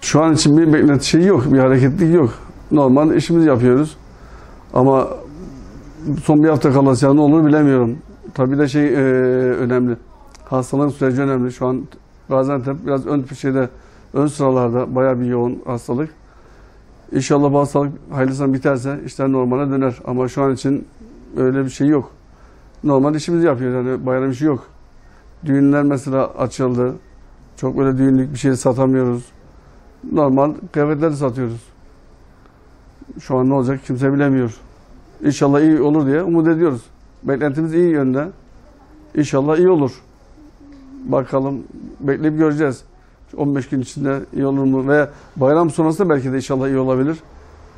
Şu an için bir beklenti şeyi yok, bir hareketlik yok. Normal işimizi yapıyoruz. Ama son bir hafta kalacak ne olur bilemiyorum. Tabii de önemli. Hastalığın süreci önemli. Şu an Gaziantep biraz ön sıralarda bayağı bir yoğun hastalık. İnşallah bu hastalık hayırlısıyla biterse işler normale döner. Ama şu an için öyle bir şey yok. Normal işimizi yapıyoruz. Yani bayram işi yok. Düğünler mesela açıldı. Çok böyle düğünlük bir şey satamıyoruz. Normal kıyafetleri satıyoruz. Şu an ne olacak kimse bilemiyor. İnşallah iyi olur diye umut ediyoruz. Beklentimiz iyi yönde. İnşallah iyi olur. Bakalım, bekleyip göreceğiz. 15 gün içinde iyi olur mu? Ve bayram sonrası belki de inşallah iyi olabilir.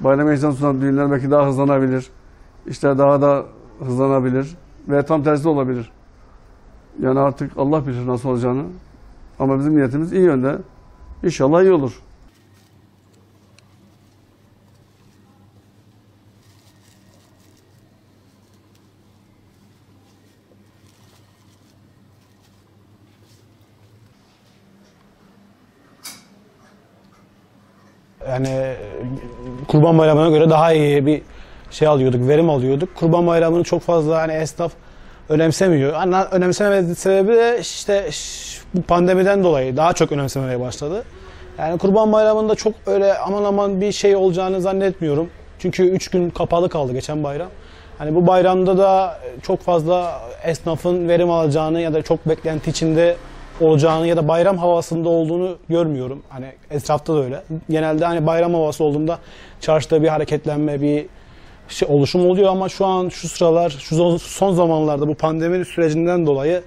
Bayram geçtikten sonra düğünler belki daha hızlanabilir. İşler daha da hızlanabilir. Ve tam tersi de olabilir. Yani artık Allah bilir nasıl olacağını. Ama bizim niyetimiz iyi yönde. İnşallah iyi olur. Yani Kurban Bayramı'na göre daha iyi bir şey alıyorduk, verim alıyorduk. Kurban Bayramı'nı çok fazla hani esnaf önemsemiyor. Hani önemsememesi sebebi de işte bu pandemiden dolayı daha çok önemsememeye başladı. Yani Kurban Bayramı'nda çok öyle aman aman bir şey olacağını zannetmiyorum. Çünkü 3 gün kapalı kaldı geçen bayram. Hani bu bayramda da çok fazla esnafın verim alacağını ya da çok beklenti içinde olacağını ya da bayram havasında olduğunu görmüyorum. Hani etrafta da öyle. Genelde hani bayram havası olduğunda çarşıda bir hareketlenme, bir oluşum oluyor ama şu an şu sıralar, şu son zamanlarda bu pandemi sürecinden dolayı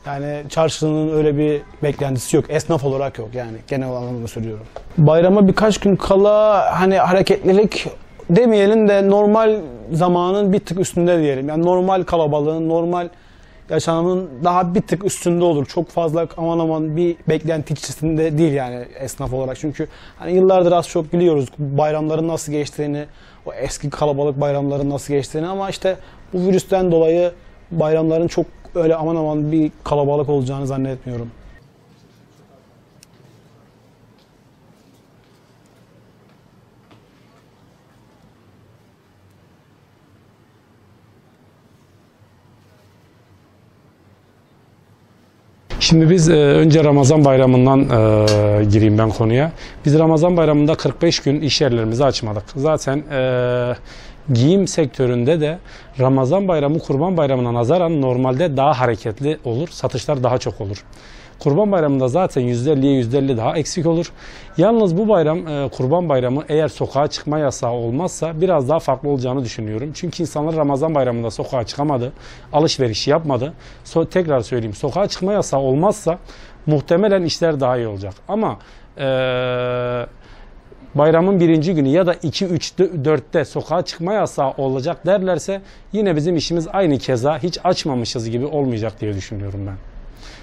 yani çarşının öyle bir beklentisi yok. Esnaf olarak yok yani genel anlamda söylüyorum. Bayrama birkaç gün kala hani hareketlilik demeyelim de normal zamanın bir tık üstünde diyelim. Yani normal kalabalığın, normal yaşamın daha bir tık üstünde olur. Çok fazla aman aman bir beklenti içerisinde değil yani esnaf olarak. Çünkü hani yıllardır az çok biliyoruz bayramların nasıl geçtiğini, o eski kalabalık bayramların nasıl geçtiğini ama işte bu virüsten dolayı bayramların çok öyle aman aman bir kalabalık olacağını zannetmiyorum. Şimdi biz önce Ramazan bayramından gireyim ben konuya. Biz Ramazan bayramında 45 gün iş yerlerimizi açmadık. Zaten giyim sektöründe de Ramazan bayramı Kurban bayramına nazaran normalde daha hareketli olur. Satışlar daha çok olur. Kurban bayramında zaten %50'ye %50 daha eksik olur. Yalnız bu bayram Kurban bayramı eğer sokağa çıkma yasağı olmazsa biraz daha farklı olacağını düşünüyorum. Çünkü insanlar Ramazan bayramında sokağa çıkamadı, alışveriş yapmadı. Tekrar söyleyeyim, sokağa çıkma yasağı olmazsa muhtemelen işler daha iyi olacak. Ama bayramın birinci günü ya da 2, 3, 4'te sokağa çıkma yasağı olacak derlerse yine bizim işimiz aynı keza hiç açmamışız gibi olmayacak diye düşünüyorum ben.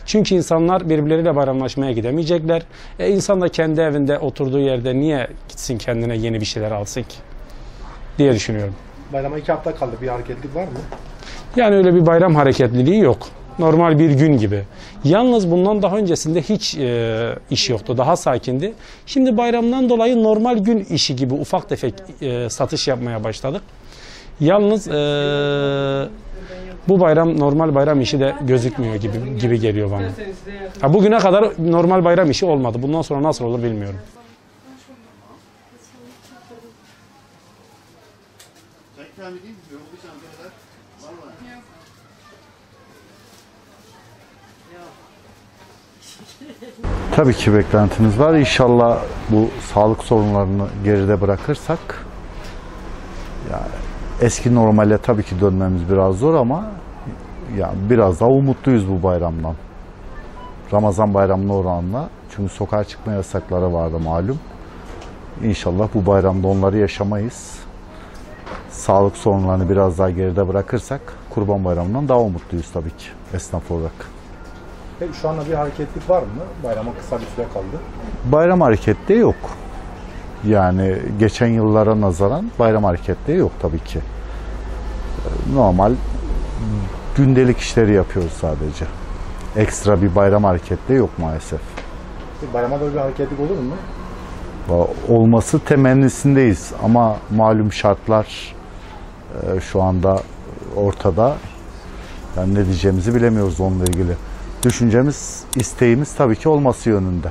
Çünkü insanlar birbirleriyle bayramlaşmaya gidemeyecekler. İnsan da kendi evinde oturduğu yerde niye gitsin kendine yeni bir şeyler alsın ki diye düşünüyorum. Bayrama 2 hafta kaldı. Bir hareketlilik var mı? Yani öyle bir bayram hareketliliği yok. Normal bir gün gibi. Yalnız bundan daha öncesinde hiç iş yoktu. Daha sakindi. Şimdi bayramdan dolayı normal gün işi gibi ufak tefek satış yapmaya başladık. Yalnız bu bayram normal bayram işi de gözükmüyor gibi geliyor bana. Bugüne kadar normal bayram işi olmadı. Bundan sonra nasıl olur bilmiyorum. Tabii ki beklentimiz var. İnşallah bu sağlık sorunlarını geride bırakırsak, yani eski normale tabii ki dönmemiz biraz zor ama yani biraz daha umutluyuz bu bayramdan. Ramazan bayramına oranla. Çünkü sokağa çıkma yasakları vardı malum. İnşallah bu bayramda onları yaşamayız. Sağlık sorunlarını biraz daha geride bırakırsak Kurban Bayramı'ndan daha umutluyuz tabii ki esnaf olarak. Peki şu anda bir hareketlik var mı? Bayrama kısa bir süre kaldı. Bayram hareketliği yok. Yani geçen yıllara nazaran bayram hareketliği yok tabii ki. Normal gündelik işleri yapıyoruz sadece. Ekstra bir bayram hareketliği yok maalesef. Peki bayrama da bir hareketlik olur mu? Olması temennisindeyiz ama malum şartlar şu anda ortada. Yani ne diyeceğimizi bilemiyoruz onunla ilgili. Düşüncemiz, isteğimiz tabii ki olması yönünde.